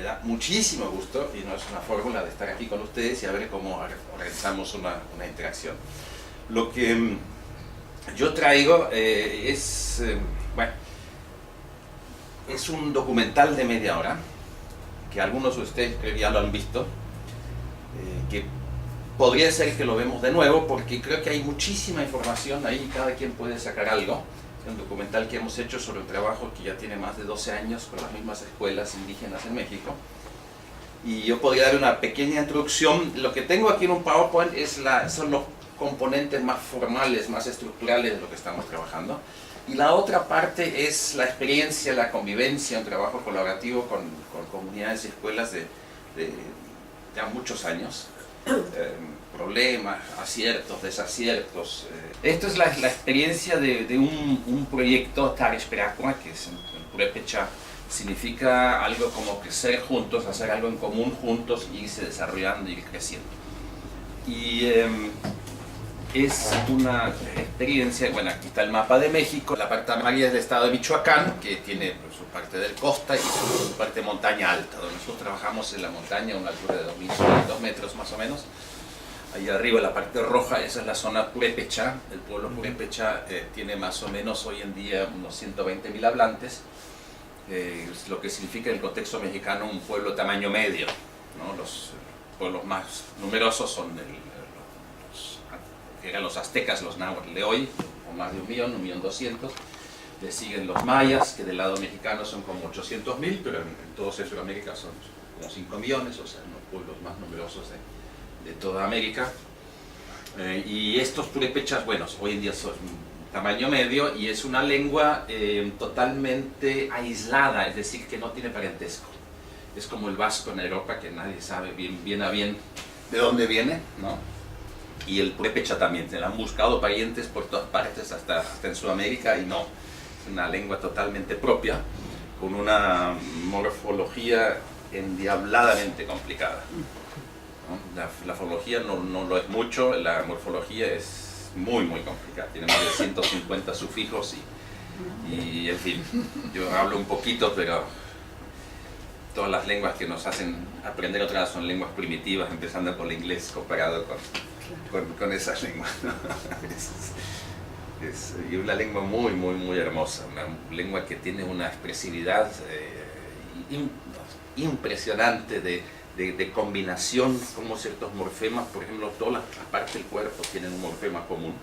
me da muchísimo gusto, y no es una fórmula, de estar aquí con ustedes y a ver cómo organizamos una interacción. Lo que yo traigo bueno, es un documental de media hora, que algunos de ustedes creo que ya lo han visto, que podría ser que lo vemos de nuevo, porque creo que hay muchísima información ahí, cada quien puede sacar algo. Es un documental que hemos hecho sobre un trabajo que ya tiene más de 12 años con las mismas escuelas indígenas en México. Y yo podría dar una pequeña introducción. Lo que tengo aquí en un PowerPoint son los componentes más formales, más estructurales de lo que estamos trabajando. Y la otra parte es la experiencia, la convivencia, un trabajo colaborativo con comunidades y escuelas de ya muchos años. Problemas, aciertos, desaciertos. Esto es la experiencia de un proyecto Tarishperakua, que es en purépecha significa algo como crecer juntos, hacer algo en común juntos, irse desarrollando y ir creciendo. Y es una experiencia, bueno, aquí está el mapa de México, la parte amarilla es del estado de Michoacán, que tiene su parte del costa y su parte montaña alta, donde nosotros trabajamos en la montaña a una altura de 2.500 metros más o menos. Ahí arriba, la parte roja, esa es la zona purépecha. El pueblo purépecha tiene más o menos hoy en día unos 120.000 hablantes, lo que significa en el contexto mexicano un pueblo tamaño medio, ¿no? Los pueblos más numerosos son que eran los aztecas, los náhuatl de hoy, con más de 1.200.000. Le siguen los mayas, que del lado mexicano son como 800.000, pero en todo Centroamérica son como 5 millones, o sea, los pueblos más numerosos de toda América. Y estos purépechas, bueno, hoy en día son tamaño medio y es una lengua totalmente aislada, es decir, que no tiene parentesco. Es como el vasco en Europa, que nadie sabe bien a bien de dónde viene, ¿no? Y el purépecha también, se le han buscado parientes por todas partes, hasta en Sudamérica, y no. Es una lengua totalmente propia, con una morfología endiabladamente complicada, ¿no? La fonología no lo es mucho, la morfología es muy complicada, tiene más de 150 sufijos y en fin, yo hablo un poquito, pero todas las lenguas que nos hacen aprender otras son lenguas primitivas, empezando con el inglés comparado con esas lenguas, ¿no? Y una lengua muy hermosa, una lengua que tiene una expresividad impresionante de combinación, como ciertos morfemas, por ejemplo, todas las partes del cuerpo tienen un morfema común,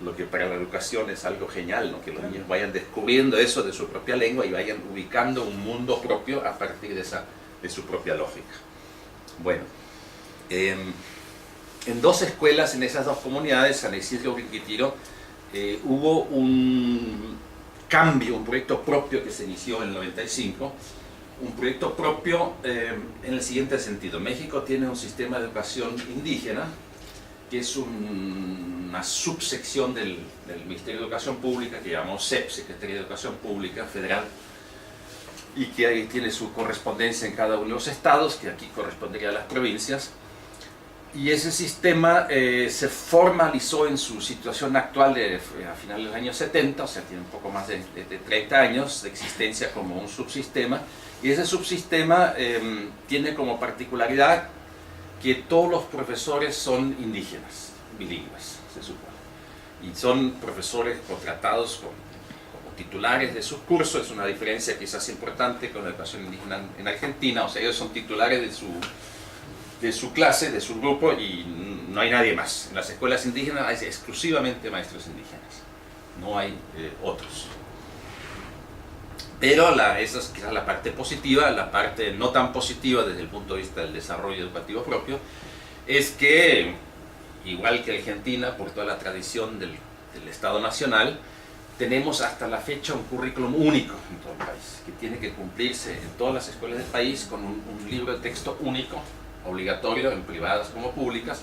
lo que para la educación es algo genial, ¿no? Que los niños vayan descubriendo eso de su propia lengua y vayan ubicando un mundo propio a partir de su propia lógica. Bueno, en dos escuelas, en esas dos comunidades, San Isidro y Riquitiro, hubo un cambio, un proyecto propio que se inició en el 95, un proyecto propio en el siguiente sentido. México tiene un sistema de educación indígena, que es una subsección del Ministerio de Educación Pública, que llamamos SEP, Secretaría de Educación Pública Federal, y que ahí tiene su correspondencia en cada uno de los estados, que aquí correspondería a las provincias. Y ese sistema se formalizó en su situación actual a finales de los años 70, o sea, tiene un poco más de 30 años de existencia como un subsistema. Y ese subsistema tiene como particularidad que todos los profesores son indígenas, bilingües, se supone. Y son profesores contratados como titulares de sus cursos. Es una diferencia quizás importante con la educación indígena en Argentina. O sea, ellos son titulares de su clase, de su grupo, y no hay nadie más. En las escuelas indígenas hay exclusivamente maestros indígenas, no hay otros. Pero esa es quizás la parte positiva. La parte no tan positiva desde el punto de vista del desarrollo educativo propio es que, igual que Argentina, por toda la tradición del Estado Nacional, tenemos hasta la fecha un currículum único en todo el país, que tiene que cumplirse en todas las escuelas del país con un libro de texto único, obligatorio en privadas como públicas.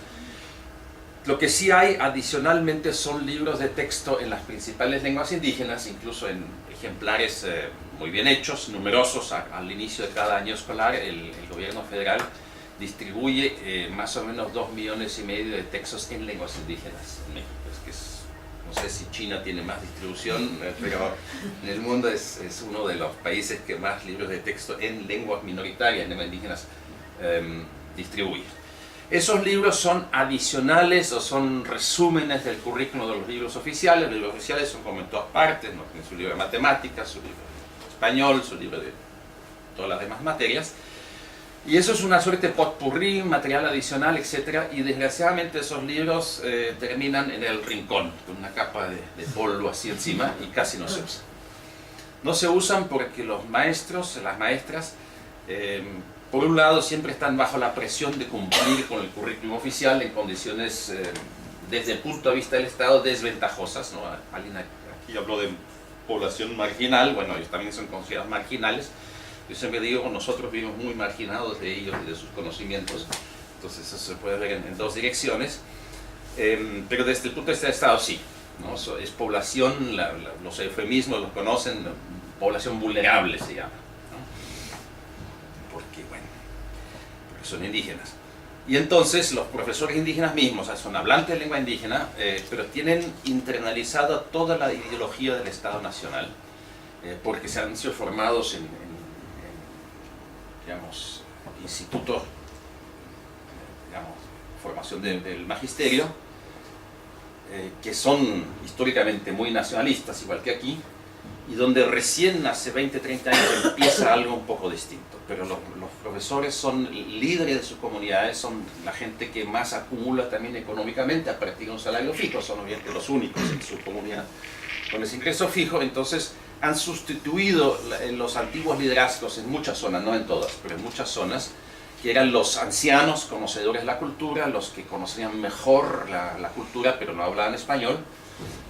Lo que sí hay adicionalmente son libros de texto en las principales lenguas indígenas, incluso en ejemplares muy bien hechos, numerosos. Al inicio de cada año escolar el gobierno federal distribuye más o menos 2,5 millones de textos en lenguas indígenas en México, que es no sé si China tiene más distribución, pero en el mundo es uno de los países que más libros de texto en lenguas minoritarias, en lenguas indígenas, distribuye. Esos libros son adicionales o son resúmenes del currículo de los libros oficiales. Los libros oficiales son como en todas partes, ¿no? Tienen su libro de matemáticas, su libro de español, su libro de todas las demás materias. Y eso es una suerte de potpourri, material adicional, etc. Y desgraciadamente esos libros terminan en el rincón, con una capa de polvo así encima y casi no se usan. No se usan porque los maestros, las maestras, por un lado siempre están bajo la presión de cumplir con el currículum oficial en condiciones, desde el punto de vista del Estado, desventajosas, ¿no? Alguien aquí habló de población marginal, bueno, ellos también son considerados marginales. Yo siempre digo, nosotros vivimos muy marginados de ellos y de sus conocimientos, entonces eso se puede ver en dos direcciones, pero desde el punto de vista del Estado sí, ¿no? Es población, los eufemismos los conocen, población vulnerable se llama, ¿no? Porque son indígenas. Y entonces los profesores indígenas mismos, o sea, son hablantes de lengua indígena, pero tienen internalizada toda la ideología del Estado Nacional, porque se han sido formados en digamos, institutos, digamos, formación del magisterio, que son históricamente muy nacionalistas, igual que aquí, y donde recién hace 20, 30 años empieza algo un poco distinto. Pero los profesores son líderes de sus comunidades, son la gente que más acumula también económicamente a partir de un salario fijo, son obviamente los únicos en su comunidad con ese ingreso fijo. Entonces han sustituido los antiguos liderazgos en muchas zonas, no en todas, pero en muchas zonas, que eran los ancianos conocedores de la cultura, los que conocían mejor la cultura pero no hablaban español.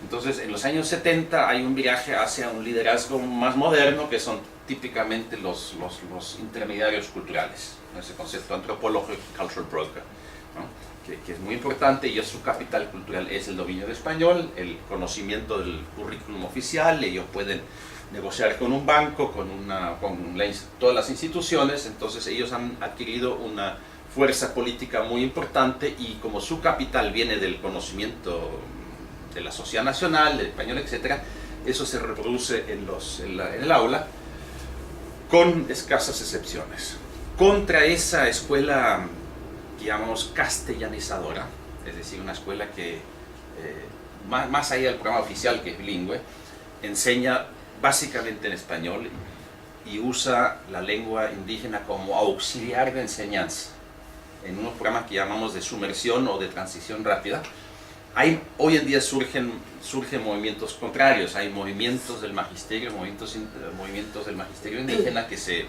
Entonces en los años 70 hay un viraje hacia un liderazgo más moderno, que son típicamente los intermediarios culturales, ¿no? Ese concepto antropológico, cultural broker, ¿no? que es muy importante, y su capital cultural es el dominio del español, el conocimiento del currículum oficial. Ellos pueden negociar con un banco, con todas las instituciones. Entonces ellos han adquirido una fuerza política muy importante, y como su capital viene del conocimiento de la sociedad nacional, del español, etc., eso se reproduce en el aula, con escasas excepciones. Contra esa escuela, digamos, castellanizadora, es decir, una escuela que, más allá del programa oficial, que es bilingüe, enseña básicamente en español y usa la lengua indígena como auxiliar de enseñanza, en unos programas que llamamos de sumersión o de transición rápida. Hoy en día surgen movimientos contrarios, hay movimientos del magisterio, movimientos del magisterio indígena que se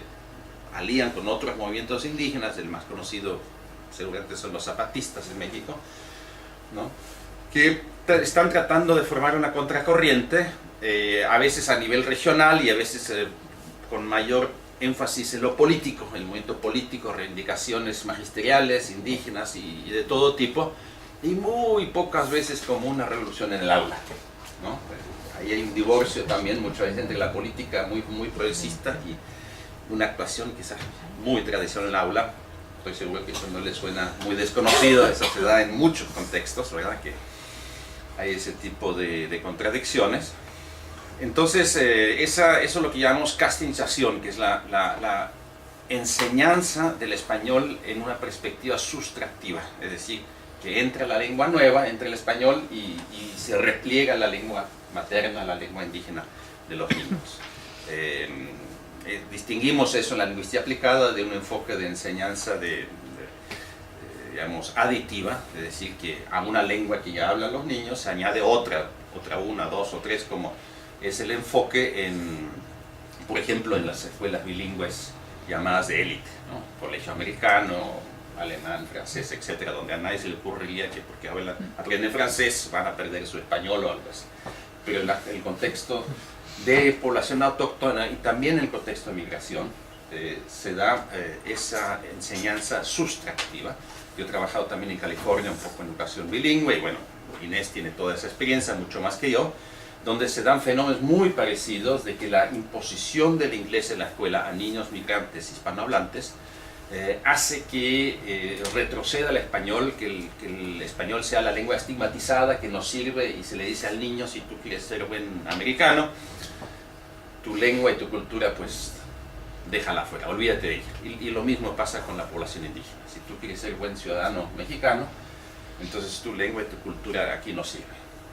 alían con otros movimientos indígenas. El más conocido seguramente son los zapatistas en México, ¿no? Que están tratando de formar una contracorriente, a veces a nivel regional y a veces con mayor énfasis en lo político, el movimiento político, reivindicaciones magisteriales, indígenas y de todo tipo, y muy pocas veces como una revolución en el aula, ¿no? Ahí hay un divorcio también muchas veces entre la política muy progresista y una actuación quizás muy tradicional en el aula. Estoy seguro que eso no le suena muy desconocido, eso se da en muchos contextos, ¿verdad? Que hay ese tipo de contradicciones. Entonces, eso es lo que llamamos castellanización, que es la enseñanza del español en una perspectiva sustractiva, es decir, que entra la lengua nueva, entra el español y se repliega la lengua materna, la lengua indígena de los niños. Distinguimos eso en la lingüística aplicada de un enfoque de enseñanza digamos, aditiva, es decir, que a una lengua que ya hablan los niños se añade otra, una, dos o tres, como es el enfoque por ejemplo, en las escuelas bilingües llamadas de élite, ¿no? Colegio americano, alemán, francés, etcétera, donde a nadie se le ocurriría que porque aprenden francés van a perder su español o algo así. Pero en el contexto de población autóctona y también en el contexto de migración, se da esa enseñanza sustractiva. Yo he trabajado también en California un poco en educación bilingüe, y bueno, Inés tiene toda esa experiencia, mucho más que yo, donde se dan fenómenos muy parecidos de que la imposición del inglés en la escuela a niños migrantes hispanohablantes hace que retroceda el español, que el español sea la lengua estigmatizada, que no sirve, y se le dice al niño: si tú quieres ser buen americano, tu lengua y tu cultura, pues déjala afuera, olvídate de ella. Y lo mismo pasa con la población indígena. Si tú quieres ser buen ciudadano mexicano, entonces tu lengua y tu cultura aquí no sirve,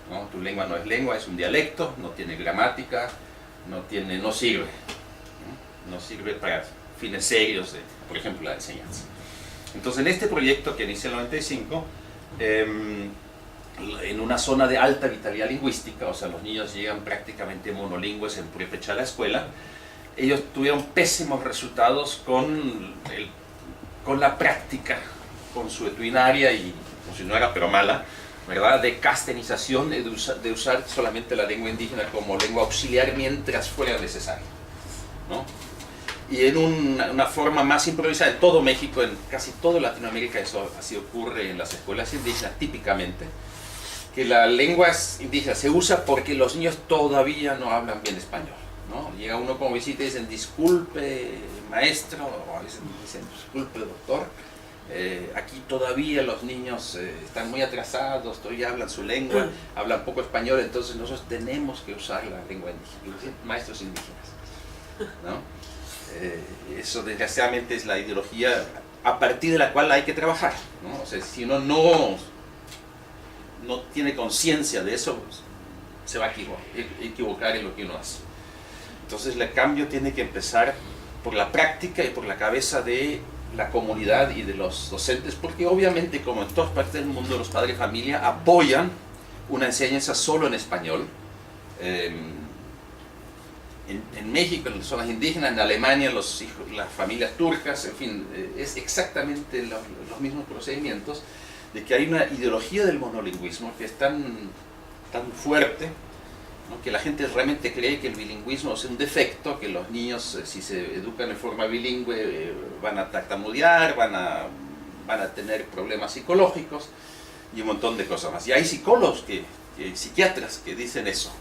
¿no? Tu lengua no es lengua, es un dialecto, no tiene gramática, no sirve, ¿no? No sirve para fines serios de, por ejemplo, la enseñanza. Entonces, en este proyecto que inicia en el 95, en una zona de alta vitalidad lingüística, o sea, los niños llegan prácticamente monolingües en purépecha a la escuela, ellos tuvieron pésimos resultados con la práctica consuetudinaria y consuetudinaria, pero mala, ¿verdad?, de castenización, de usar solamente la lengua indígena como lengua auxiliar mientras fuera necesario, ¿no? Y en una forma más improvisada en todo México, en casi toda Latinoamérica, eso así ocurre en las escuelas indígenas típicamente, que la lengua indígena se usa porque los niños todavía no hablan bien español, ¿no? Llega uno como visita y dicen: disculpe maestro, o a veces dicen: disculpe doctor, aquí todavía los niños están muy atrasados, todavía hablan su lengua, hablan poco español, entonces nosotros tenemos que usar la lengua indígena, maestros indígenas, ¿no? Eso desgraciadamente es la ideología a partir de la cual hay que trabajar, ¿no? O sea, si uno no tiene conciencia de eso, pues, se va a equivocar en lo que uno hace. Entonces el cambio tiene que empezar por la práctica y por la cabeza de la comunidad y de los docentes, porque obviamente, como en todas partes del mundo, los padres de familia apoyan una enseñanza solo en español. En México, en las zonas indígenas, en Alemania, las familias turcas, en fin, es exactamente los mismos procedimientos, de que hay una ideología del monolingüismo que es tan fuerte, ¿no?, que la gente realmente cree que el bilingüismo es un defecto, que los niños, si se educan en forma bilingüe, van a tartamudear, van a tener problemas psicológicos y un montón de cosas más. Y hay psicólogos, psiquiatras que dicen eso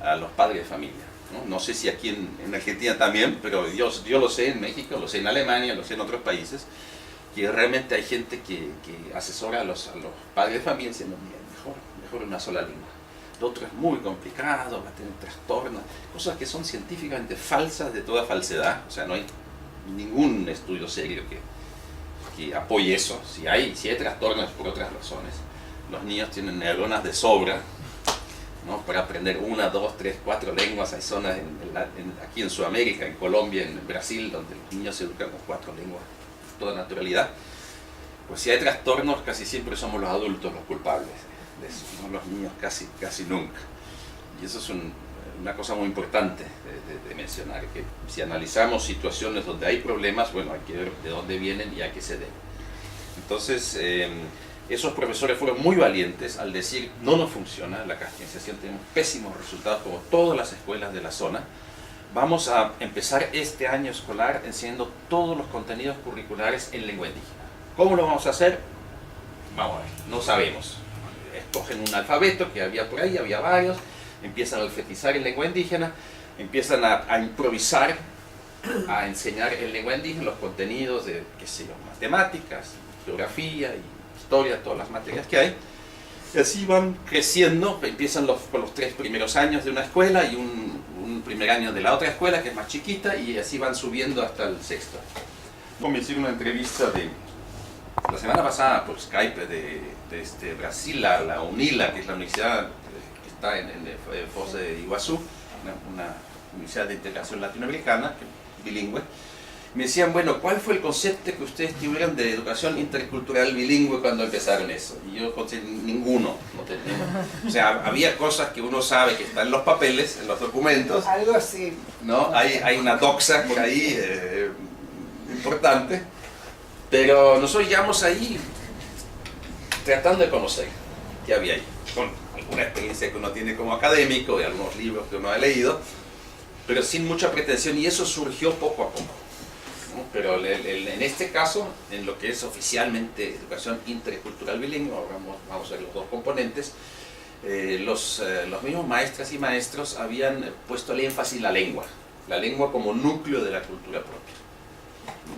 a los padres de familia. No sé si aquí en Argentina también, pero yo lo sé en México, lo sé en Alemania, lo sé en otros países, que realmente hay gente que asesora a los padres de familia diciendo: mejor una sola lengua. Lo otro es muy complicado, va a tener trastornos, cosas que son científicamente falsas, de toda falsedad. O sea, no hay ningún estudio serio que apoye eso. Si hay trastornos por otras razones. Los niños tienen neuronas de sobra, ¿no?, para aprender 1, 2, 3, 4 lenguas. Hay zonas aquí en Sudamérica, en Colombia, en Brasil, donde los niños se educan con 4 lenguas con toda naturalidad. Pues si hay trastornos, casi siempre somos los adultos los culpables de eso, no los niños casi nunca. Y eso es una cosa muy importante de mencionar, que si analizamos situaciones donde hay problemas, bueno, hay que ver de dónde vienen y a qué se deben. Entonces, esos profesores fueron muy valientes al decir: no nos funciona la castenización, tenemos pésimos resultados como todas las escuelas de la zona. Vamos a empezar este año escolar enseñando todos los contenidos curriculares en lengua indígena. ¿Cómo lo vamos a hacer? Vamos a ver, no sabemos. Escogen un alfabeto que había por ahí, había varios, empiezan a alfabetizar en lengua indígena, empiezan a improvisar, a enseñar en lengua indígena los contenidos de, qué sé yo, matemáticas, geografía y historia, todas las materias que hay. Y así van creciendo, empiezan con los 3 primeros años de una escuela y un primer año de la otra escuela, que es más chiquita, y así van subiendo hasta el 6º. Como hicieron una entrevista la semana pasada por Skype de Brasil, la UNILA, que es la universidad que está en Foz de Iguazú, una universidad de integración latinoamericana, bilingüe. Me decían: bueno, ¿cuál fue el concepto que ustedes tuvieron de educación intercultural bilingüe cuando empezaron eso? Y yo conté: ninguno, no tenemos. O sea, había cosas que uno sabe que están en los papeles, en los documentos. Algo así. ¿No? Hay una doxa por ahí importante, pero nosotros llegamos ahí tratando de conocer qué había ahí, con alguna experiencia que uno tiene como académico, de algunos libros que uno ha leído, pero sin mucha pretensión, y eso surgió poco a poco, ¿no? Pero en este caso, en lo que es oficialmente educación intercultural bilingüe, ahora vamos a ver los 2 componentes, los mismos maestras y maestros habían puesto el énfasis en la lengua como núcleo de la cultura propia, ¿no?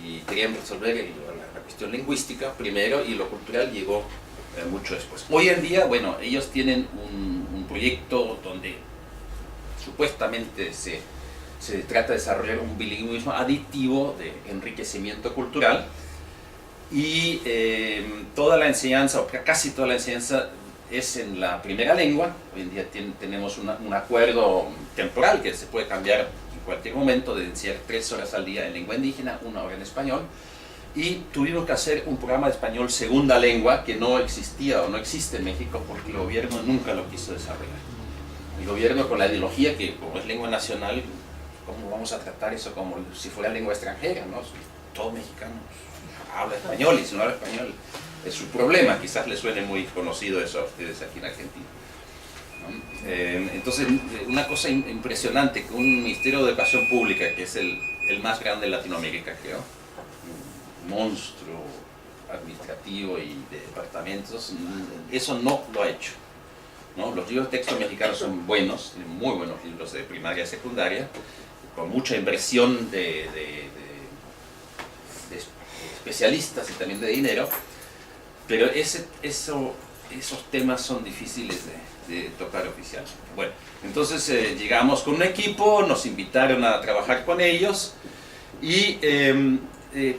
y querían resolver la cuestión lingüística primero, y lo cultural llegó mucho después. Hoy en día, bueno, ellos tienen un proyecto donde supuestamente se trata de desarrollar un bilingüismo aditivo de enriquecimiento cultural, y toda la enseñanza, o casi toda la enseñanza, es en la primera lengua. Hoy en día tenemos un acuerdo temporal que se puede cambiar en cualquier momento, de enseñar 3 horas al día en lengua indígena, 1 hora en español, y tuvimos que hacer un programa de español segunda lengua que no existía o no existe en México porque el gobierno nunca lo quiso desarrollar. El gobierno, con la ideología que como es lengua nacional, ¿cómo vamos a tratar eso como si fuera lengua extranjera, ¿no? Todo mexicano habla español, y si no habla español es su problema. Quizás les suene muy conocido eso a ustedes aquí en Argentina, ¿no? Entonces, una cosa impresionante, que un Ministerio de Educación Pública, que es el más grande de Latinoamérica, creo, un monstruo administrativo y de departamentos, eso no lo ha hecho, ¿no? Los libros de texto mexicanos son buenos, tienen muy buenos libros de primaria y secundaria, con mucha inversión de especialistas y también de dinero, pero esos temas son difíciles de tocar oficialmente. Bueno, entonces llegamos con un equipo, nos invitaron a trabajar con ellos, y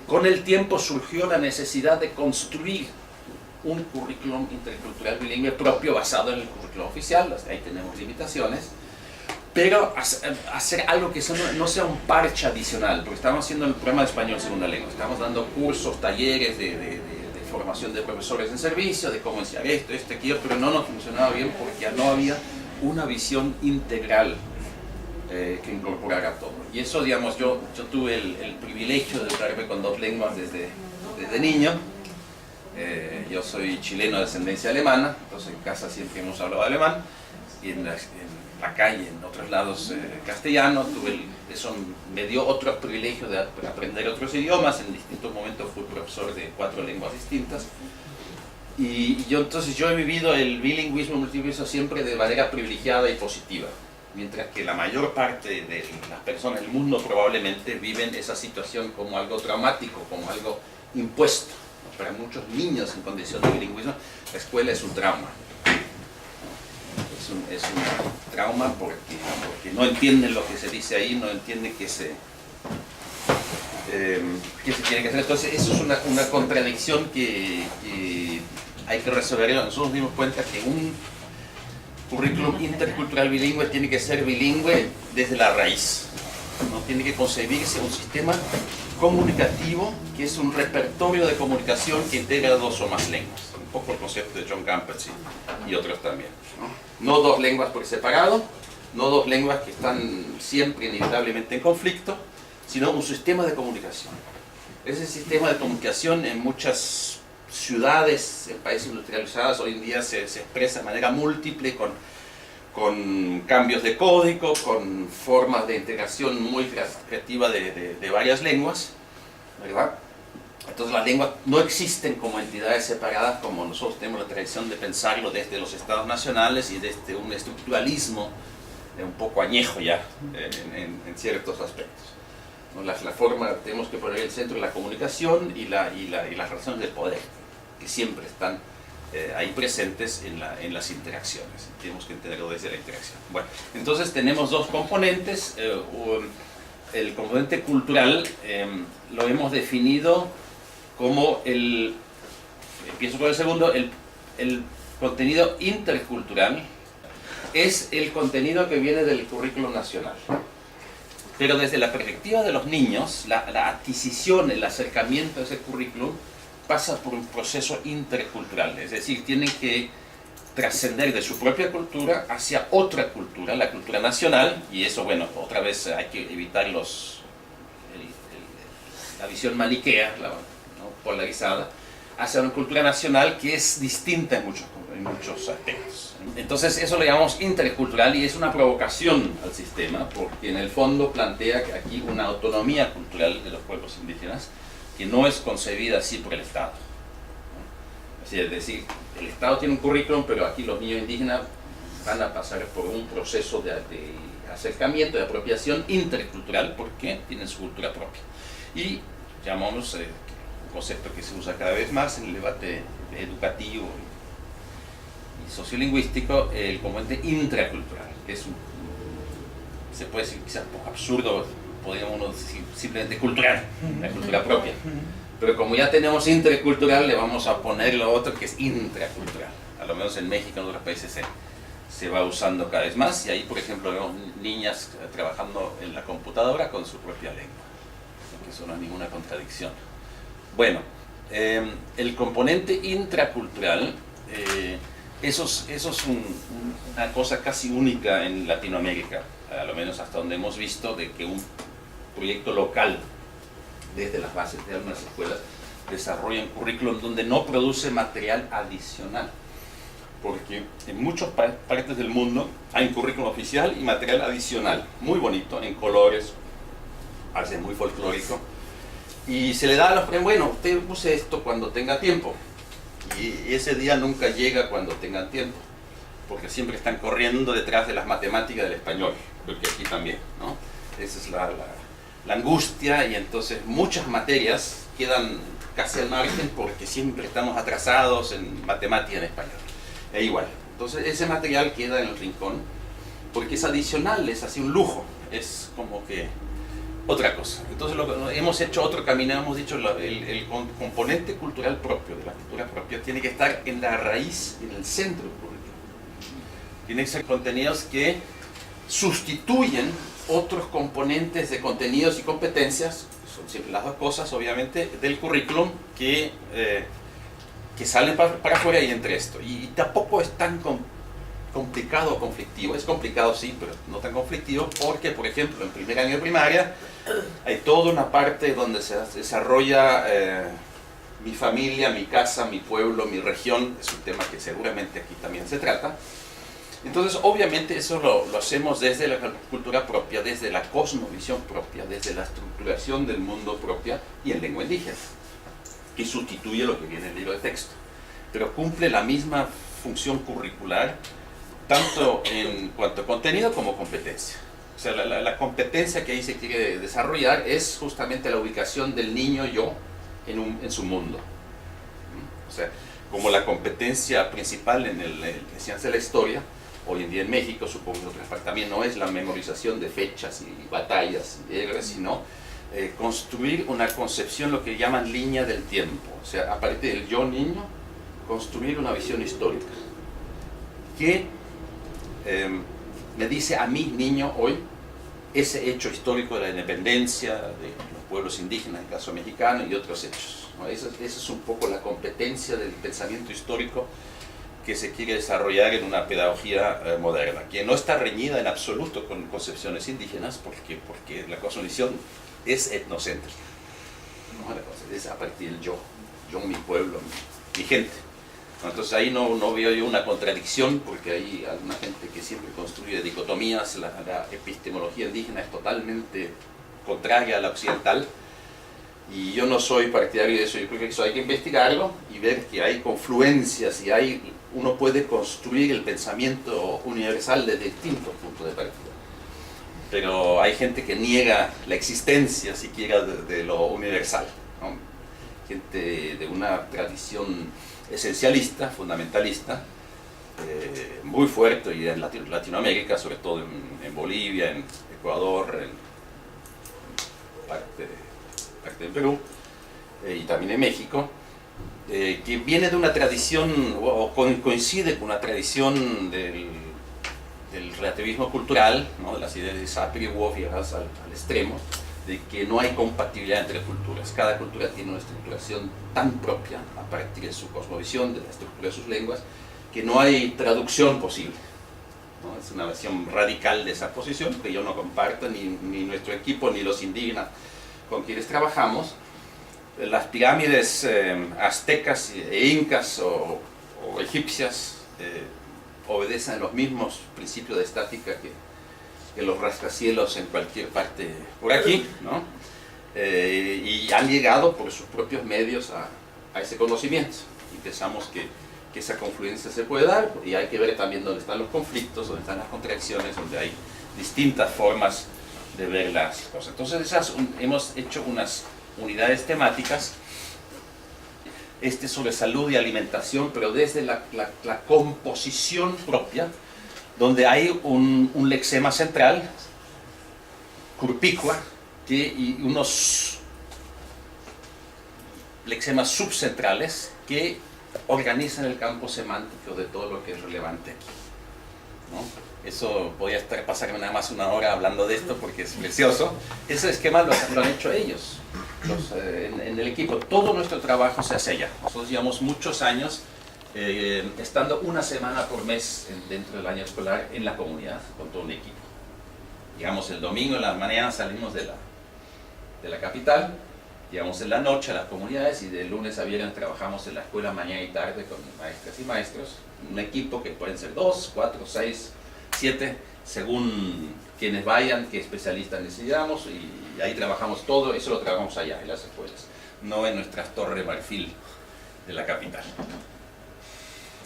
con el tiempo surgió la necesidad de construir un currículum intercultural bilingüe propio basado en el currículum oficial. Ahí tenemos limitaciones, pero hacer algo que no sea un parche adicional, porque estamos haciendo el programa de español segunda lengua, estamos dando cursos, talleres de formación de profesores en servicio, de cómo enseñar esto, aquello, pero no nos funcionaba bien porque ya no había una visión integral que incorporara todo. Y eso, digamos, yo tuve el privilegio de educarme con 2 lenguas desde niño. Yo soy chileno de ascendencia alemana, entonces en casa siempre hemos hablado alemán, y en la calle, en otros lados, castellano. Eso me dio otro privilegio de aprender otros idiomas. En distintos momentos fui profesor de 4 lenguas distintas, y entonces yo he vivido el bilingüismo, multilingüismo siempre de manera privilegiada y positiva, mientras que la mayor parte de las personas del mundo probablemente viven esa situación como algo traumático, como algo impuesto. Para muchos niños en condición de bilingüismo, la escuela es un trauma. Es un trauma porque no entienden lo que se dice ahí, no entienden qué se tiene que hacer. Entonces eso es una contradicción que hay que resolver. Nosotros nos dimos cuenta que un currículum intercultural bilingüe tiene que ser bilingüe desde la raíz, ¿no? Tiene que concebirse un sistema comunicativo que es un repertorio de comunicación que integra 2 o más lenguas. Un poco el concepto de John Campbell y otros también, ¿no? 2 lenguas por separado, no 2 lenguas que están siempre inevitablemente en conflicto, sino un sistema de comunicación. Ese sistema de comunicación en muchas ciudades, en países industrializados, hoy en día se expresa de manera múltiple, con cambios de código, con formas de integración muy creativa de varias lenguas, ¿verdad? Entonces las lenguas no existen como entidades separadas, como nosotros tenemos la tradición de pensarlo desde los estados nacionales y desde un estructuralismo un poco añejo ya en ciertos aspectos, ¿no? La forma, tenemos que poner el centro de la comunicación y las relaciones de poder, que siempre están ahí presentes en las interacciones. Tenemos que entenderlo desde la interacción. Bueno, entonces tenemos 2 componentes. El componente cultural lo hemos definido como empiezo con el segundo, el contenido intercultural es el contenido que viene del currículum nacional. Pero desde la perspectiva de los niños, la adquisición, el acercamiento a ese currículum pasa por un proceso intercultural, es decir, tienen que trascender de su propia cultura hacia otra cultura, la cultura nacional, y eso, bueno, otra vez hay que evitar la visión maniquea, ¿no? Polarizada, hacia una cultura nacional que es distinta en muchos aspectos. Entonces eso lo llamamos intercultural, y es una provocación al sistema, porque en el fondo plantea que aquí una autonomía cultural de los pueblos indígenas que no es concebida así por el Estado. Es decir, el Estado tiene un currículum, pero aquí los niños indígenas van a pasar por un proceso de acercamiento, de apropiación intercultural, porque tienen su cultura propia. Y llamamos, un concepto que se usa cada vez más en el debate educativo y sociolingüístico, el componente intracultural, que es se puede decir quizás un poco absurdo, podríamos uno decir simplemente cultural, la cultura propia. Pero como ya tenemos intercultural, le vamos a poner lo otro que es intracultural. A lo menos en México, en otros países se va usando cada vez más, y ahí, por ejemplo, vemos niñas trabajando en la computadora con su propia lengua, que eso no es ninguna contradicción. Bueno, el componente intracultural, eso es una cosa casi única en Latinoamérica, a lo menos hasta donde hemos visto, de que un proyecto local, desde las bases de algunas escuelas, desarrolla un currículum donde no produce material adicional. Porque en muchas partes del mundo hay un currículum oficial y material adicional, muy bonito, en colores, a veces muy folclórico, y se le da a los premios, bueno, usted use esto cuando tenga tiempo, y ese día nunca llega cuando tengan tiempo, porque siempre están corriendo detrás de las matemáticas del español, porque aquí también, ¿no? Esa es la angustia, y entonces muchas materias quedan casi al margen porque siempre estamos atrasados en matemática en español. E igual, entonces ese material queda en el rincón porque es adicional, es así un lujo, es como que otra cosa. Entonces hemos hecho otro camino, hemos dicho el componente cultural propio, de la cultura propia, tiene que estar en la raíz, en el centro del currículum. Tienen que ser contenidos que sustituyen otros componentes de contenidos y competencias, que son siempre las dos cosas, obviamente, del currículum que salen para afuera y entre esto. Y tampoco es tan complicado o conflictivo. Es complicado, sí, pero no tan conflictivo, porque, por ejemplo, en primer año de primaria hay toda una parte donde se desarrolla mi familia, mi casa, mi pueblo, mi región. Es un tema que seguramente aquí también se trata. Entonces, obviamente, eso lo hacemos desde la cultura propia, desde la cosmovisión propia, desde la estructuración del mundo propia y en lengua indígena, que sustituye lo que viene en el libro de texto, pero cumple la misma función curricular, tanto en cuanto a contenido como competencia. O sea, la competencia que ahí se quiere desarrollar es justamente la ubicación del niño yo en su mundo. O sea, como la competencia principal en la enseñanza de la historia, hoy en día en México, supongo que en otras partes también, no es la memorización de fechas y batallas y héroes, sino construir una concepción, lo que llaman línea del tiempo. O sea, a partir del yo niño, construir una visión histórica que me dice a mí, niño, hoy, ese hecho histórico de la independencia de los pueblos indígenas, en el caso mexicano, y otros hechos, ¿no? Esa es un poco la competencia del pensamiento histórico que se quiere desarrollar en una pedagogía moderna, que no está reñida en absoluto con concepciones indígenas, porque la cosmovisión es etnocéntrica, ¿no? Es a partir del yo, mi pueblo, mi gente. Entonces ahí no veo yo una contradicción, porque hay alguna gente que siempre construye dicotomías. La epistemología indígena es totalmente contraria a la occidental, y yo no soy partidario de eso. Yo creo que eso hay que investigarlo y ver que hay confluencias y uno puede construir el pensamiento universal desde distintos puntos de partida. Pero hay gente que niega la existencia siquiera de lo universal, ¿no? Gente de una tradición esencialista, fundamentalista, muy fuerte, y en Latinoamérica, sobre todo en Bolivia, en Ecuador, en parte de Perú, y también en México, que viene de una tradición, o coincide con una tradición del relativismo cultural, ¿no? De las ideas de Sapir y Wolf llegadas al extremo, de que no hay compatibilidad entre culturas. Cada cultura tiene una estructuración tan propia, a partir de su cosmovisión, de la estructura de sus lenguas, que no hay traducción posible, ¿no? Es una versión radical de esa posición que yo no comparto, ni nuestro equipo, ni los indígenas con quienes trabajamos. Las pirámides aztecas e incas o egipcias obedecen a los mismos principios de estática que los rascacielos en cualquier parte por aquí, ¿no? Y han llegado por sus propios medios a ese conocimiento, y pensamos que esa confluencia se puede dar, y hay que ver también dónde están los conflictos, dónde están las contradicciones, donde hay distintas formas de ver las cosas. Entonces hemos hecho unidades temáticas, sobre salud y alimentación, pero desde la composición propia, donde hay un lexema central, Curpicua, y unos lexemas subcentrales que organizan el campo semántico de todo lo que es relevante aquí, ¿no? Eso podría pasar nada más una hora hablando de esto porque es precioso. Ese esquema lo han hecho ellos, en el equipo. Todo nuestro trabajo se hace allá. Nosotros llevamos muchos años estando una semana por mes dentro del año escolar en la comunidad con todo un equipo. Llegamos el domingo en la mañana, salimos de la capital, llegamos en la noche a las comunidades y de lunes a viernes trabajamos en la escuela mañana y tarde con maestras y maestros. Un equipo que pueden ser 2, 4, 6, 7, según quienes vayan, qué especialistas necesitamos, y ahí trabajamos todo. Eso lo trabajamos allá en las escuelas, no en nuestras torres de marfil de la capital.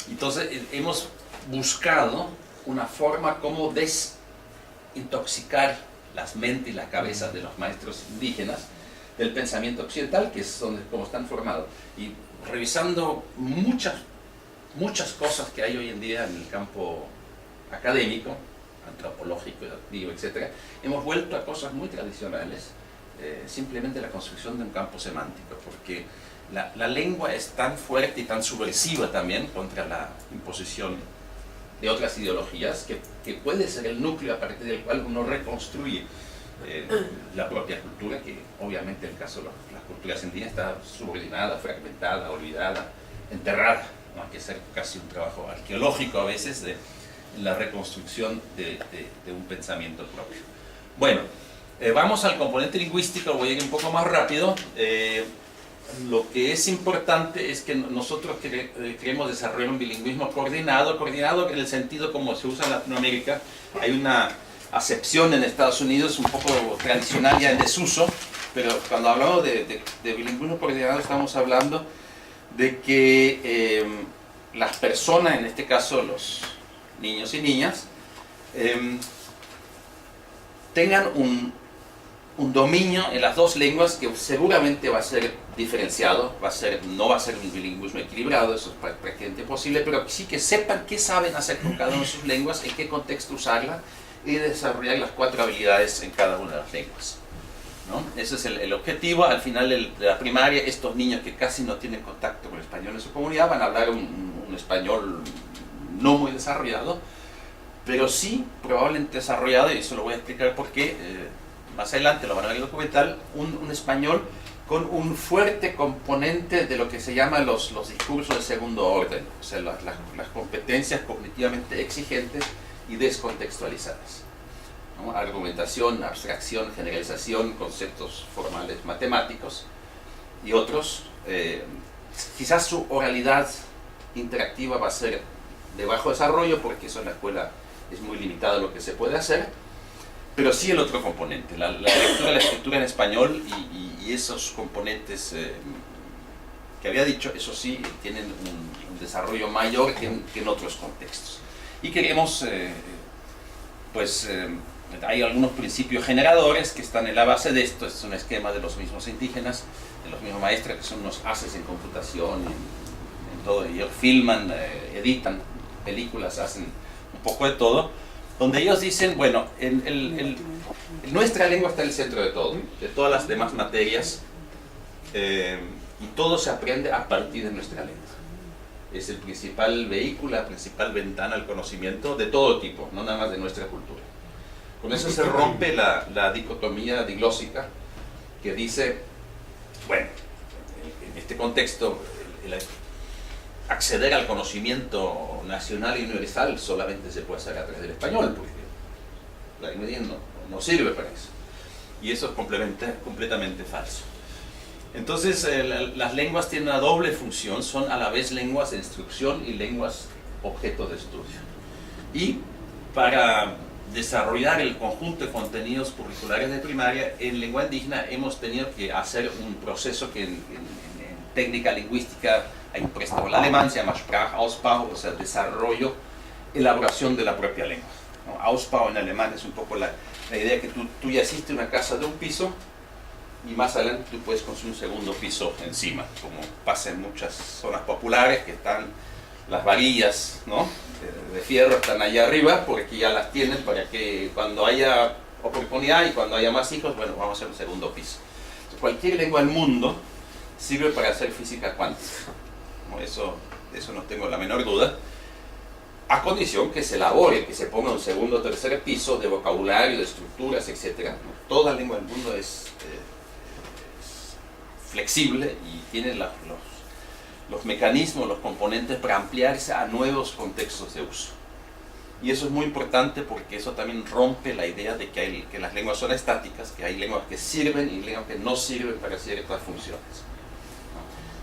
Entonces hemos buscado una forma como desintoxicar las mentes y las cabezas de los maestros indígenas del pensamiento occidental, que es como están formados, y revisando muchas cosas que hay hoy en día en el campo académico, antropológico, educativo, etc., hemos vuelto a cosas muy tradicionales, simplemente la construcción de un campo semántico, porque la lengua es tan fuerte y tan subversiva también contra la imposición de otras ideologías, que puede ser el núcleo a partir del cual uno reconstruye la propia cultura, que obviamente en el caso de las culturas indígenas está subordinada, fragmentada, olvidada, enterrada, ¿no? Hay que hacer casi un trabajo arqueológico a veces de la reconstrucción de un pensamiento propio. Bueno, vamos al componente lingüístico, voy a ir un poco más rápido. Lo que es importante es que nosotros queremos desarrollar un bilingüismo coordinado en el sentido como se usa en Latinoamérica. Hay una acepción en Estados Unidos un poco tradicional ya en desuso, pero cuando hablamos de bilingüismo coordinado estamos hablando de que las personas, en este caso los niños y niñas, tengan un dominio en las dos lenguas que seguramente va a ser diferenciado, no va a ser un bilingüismo equilibrado, eso es prácticamente posible, pero sí que sepan qué saben hacer con cada una de sus lenguas, en qué contexto usarla y desarrollar las 4 habilidades en cada una de las lenguas, ¿no? Ese es el objetivo. Al final de la primaria, estos niños que casi no tienen contacto con el español en su comunidad van a hablar un español no muy desarrollado, pero sí probablemente desarrollado, y eso lo voy a explicar por qué, más adelante lo van a ver en el documental, un español con un fuerte componente de lo que se llama los discursos de segundo orden, o sea, las competencias cognitivamente exigentes y descontextualizadas, ¿no? Argumentación, abstracción, generalización, conceptos formales matemáticos y otros. Quizás su oralidad interactiva va a ser de bajo desarrollo, porque eso en la escuela es muy limitado lo que se puede hacer, pero sí el otro componente, la lectura, la escritura en español y esos componentes que había dicho, eso sí, tienen un desarrollo mayor que en otros contextos. Y queremos, hay algunos principios generadores que están en la base de esto. Este es un esquema de los mismos indígenas, de los mismos maestros, que son unos haces en computación, en todo. Ellos filman, editan películas, hacen un poco de todo, donde ellos dicen, bueno, nuestra lengua está en el centro de todo, de todas las demás materias, y todo se aprende a partir de nuestra lengua. Es el principal vehículo, la principal ventana al conocimiento de todo tipo, no nada más de nuestra cultura. Con eso se rompe la dicotomía diglósica que dice, bueno, en este contexto, acceder al conocimiento nacional y universal solamente se puede hacer a través del español, porque la lengua indígena no sirve para eso. Y eso es completamente falso. Entonces, las lenguas tienen una doble función, son a la vez lenguas de instrucción y lenguas objeto de estudio. Y para desarrollar el conjunto de contenidos curriculares de primaria, en lengua indígena hemos tenido que hacer un proceso que en técnica lingüística hay un préstamo al alemán, se llama Sprachausbau, o sea, desarrollo, elaboración de la propia lengua, ¿no? Ausbau en alemán es un poco la idea que tú ya hiciste una casa de un piso, y más adelante tú puedes construir un segundo piso encima, como pasa en muchas zonas populares que están las varillas, ¿no?, de fierro están allá arriba porque ya las tienen para que cuando haya oportunidad y cuando haya más hijos, bueno, vamos a hacer un segundo piso. Entonces, cualquier lengua del mundo sirve para hacer física cuántica, ¿no? Eso no tengo la menor duda, a condición que se elabore, que se ponga un segundo o tercer piso de vocabulario, de estructuras, etc. ¿no? Toda lengua del mundo es flexible y tiene los mecanismos, los componentes para ampliarse a nuevos contextos de uso. Y eso es muy importante porque eso también rompe la idea de que las lenguas son estáticas, que hay lenguas que sirven y lenguas que no sirven para ciertas funciones.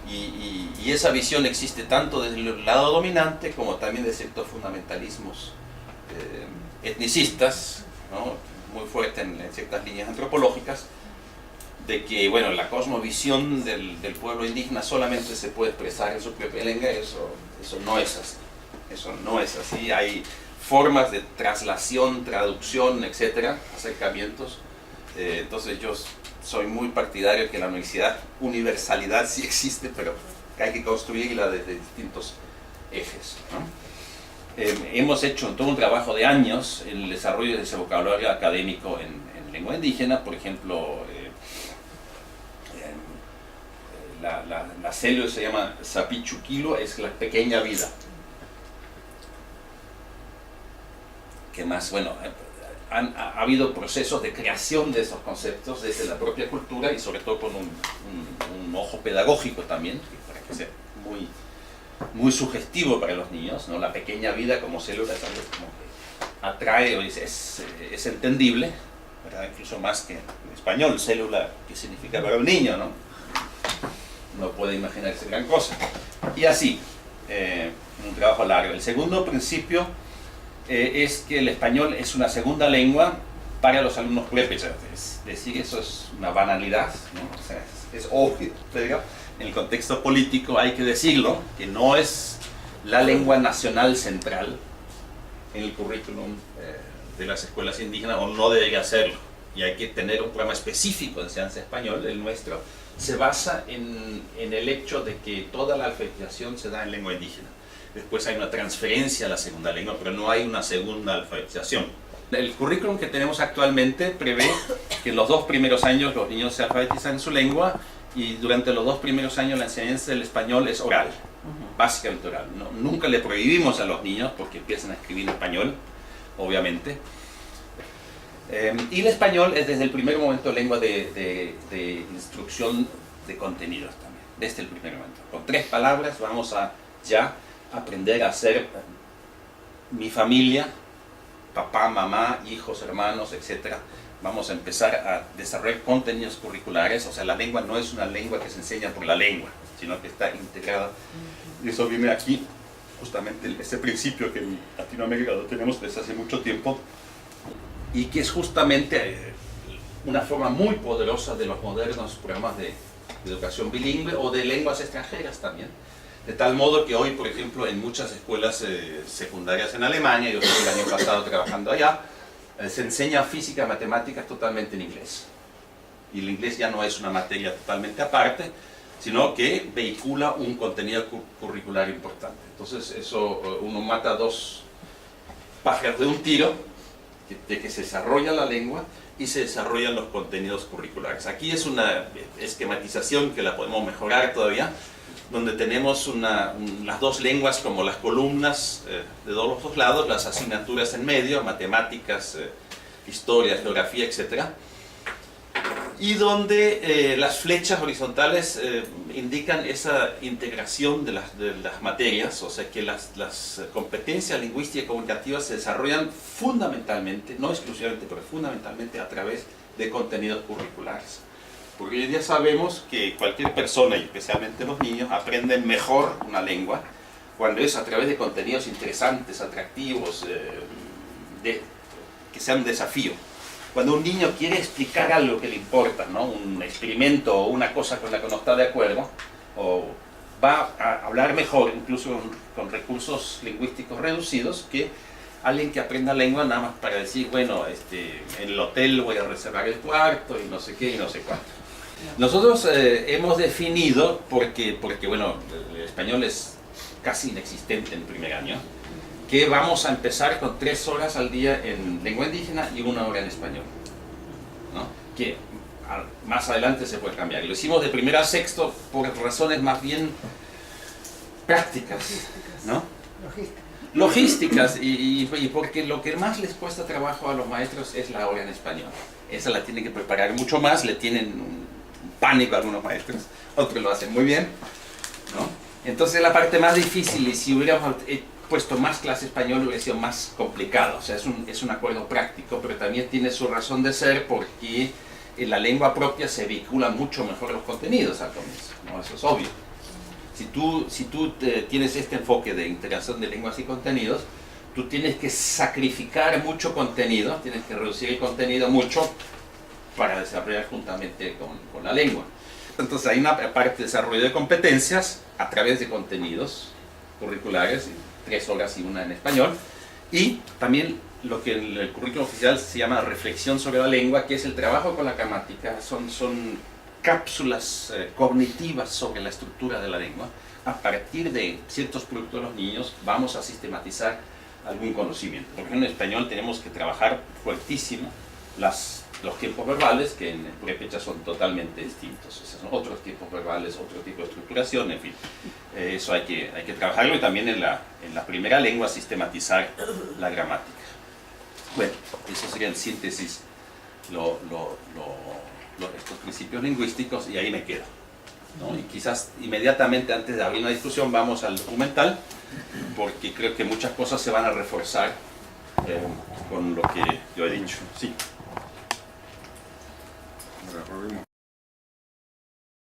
Y esa visión existe tanto desde el lado dominante como también de ciertos fundamentalismos etnicistas, ¿no?, muy fuerte en ciertas líneas antropológicas, de que, bueno, la cosmovisión del pueblo indígena solamente se puede expresar en su propia lengua. Eso no es así. Eso no es así. Hay formas de traslación, traducción, etcétera, acercamientos. Entonces yo soy muy partidario de que la universalidad sí existe, pero que hay que construirla desde distintos ejes, ¿no? Hemos hecho todo un trabajo de años en el desarrollo de ese vocabulario académico en lengua indígena. Por ejemplo, la célula se llama Sapichuquilo, es la pequeña vida. ¿Qué más? Bueno, ha habido procesos de creación de esos conceptos desde la propia cultura y sobre todo con un ojo pedagógico también, para que sea muy sugestivo para los niños, ¿no? La pequeña vida como célula tal vez como que atrae o es entendible, ¿verdad? Incluso más que en español, célula, ¿qué significa para un niño, no? No puede imaginarse gran cosa. Y así, un trabajo largo. El segundo principio es que el español es una segunda lengua para los alumnos prépechas. Es decir, eso es una banalidad, ¿no? O sea, es obvio, pero en el contexto político hay que decirlo, que no es la lengua nacional central en el currículum de las escuelas indígenas, o no debería serlo. Y hay que tener un programa específico de enseñanza español. El nuestro se basa en el hecho de que toda la alfabetización se da en lengua indígena. Después hay una transferencia a la segunda lengua, pero no hay una segunda alfabetización. El currículum que tenemos actualmente prevé que en los 2 primeros años los niños se alfabetizan en su lengua, y durante los 2 primeros años la enseñanza del español es oral, básicamente oral. Nunca le prohibimos a los niños porque empiezan a escribir en español, obviamente. Y el español es desde el primer momento lengua de instrucción de contenidos también, desde el primer momento. Con 3 palabras vamos a ya aprender a ser mi familia, papá, mamá, hijos, hermanos, etc. Vamos a empezar a desarrollar contenidos curriculares. O sea, la lengua no es una lengua que se enseña por la lengua, sino que está integrada. Y eso viene aquí, justamente ese principio que en Latinoamérica lo tenemos desde hace mucho tiempo, y que es justamente una forma muy poderosa de los modernos programas de educación bilingüe o de lenguas extranjeras también. De tal modo que hoy, por ejemplo, en muchas escuelas secundarias en Alemania, yo estuve el año pasado trabajando allá, se enseña física, matemáticas totalmente en inglés. Y el inglés ya no es una materia totalmente aparte, sino que vehicula un contenido curricular importante. Entonces, eso uno mata 2 pájaros de un tiro, de que se desarrolla la lengua y se desarrollan los contenidos curriculares. Aquí es una esquematización que la podemos mejorar todavía, donde tenemos las 2 lenguas como las columnas de los 2 lados, las asignaturas en medio, matemáticas, historia, geografía, etc. Y donde las flechas horizontales indican esa integración de las materias, o sea que las competencias lingüísticas y comunicativas se desarrollan fundamentalmente, no exclusivamente, pero fundamentalmente a través de contenidos curriculares. Porque hoy día sabemos que cualquier persona, y especialmente los niños, aprenden mejor una lengua cuando es a través de contenidos interesantes, atractivos, que sean un desafío. Cuando un niño quiere explicar algo que le importa, ¿no?, un experimento o una cosa con la que no está de acuerdo, o va a hablar mejor, incluso con recursos lingüísticos reducidos, que alguien que aprenda lengua nada más para decir, bueno, en el hotel voy a reservar el cuarto y no sé qué y no sé cuánto. Nosotros hemos definido, porque bueno, el español es casi inexistente en el primer año, que vamos a empezar con 3 horas al día en lengua indígena y 1 hora en español, ¿no? Que más adelante se puede cambiar. Lo hicimos de primero a sexto por razones más bien prácticas, ¿no? Logísticas, y porque lo que más les cuesta trabajo a los maestros es la hora en español. Esa la tienen que preparar mucho más, le tienen un pánico a algunos maestros, otros lo hacen muy bien, ¿no? Entonces la parte más difícil, y si hubiéramos puesto más clase español hubiera sido más complicado. O sea, es un acuerdo práctico, pero también tiene su razón de ser porque en la lengua propia se vinculan mucho mejor los contenidos al comienzo, ¿no? Eso es obvio. Si tú tienes este enfoque de integración de lenguas y contenidos, tú tienes que sacrificar mucho contenido, tienes que reducir el contenido mucho para desarrollar juntamente con la lengua. Entonces hay una parte de desarrollo de competencias a través de contenidos curriculares, 3 horas y 1 en español, y también lo que en el currículum oficial se llama reflexión sobre la lengua, que es el trabajo con la gramática, son cápsulas cognitivas sobre la estructura de la lengua. A partir de ciertos productos de los niños vamos a sistematizar algún conocimiento. Por ejemplo, en español tenemos que trabajar fuertísimo los tiempos verbales, que en el purépecha son totalmente distintos. Esos son otros tiempos verbales, otro tipo de estructuración, en fin. Eso hay que trabajarlo, y también en la primera lengua sistematizar la gramática. Bueno, eso sería en síntesis estos principios lingüísticos, y ahí me quedo, ¿no? Y quizás inmediatamente antes de abrir una discusión vamos al documental, porque creo que muchas cosas se van a reforzar con lo que yo he dicho. Sí.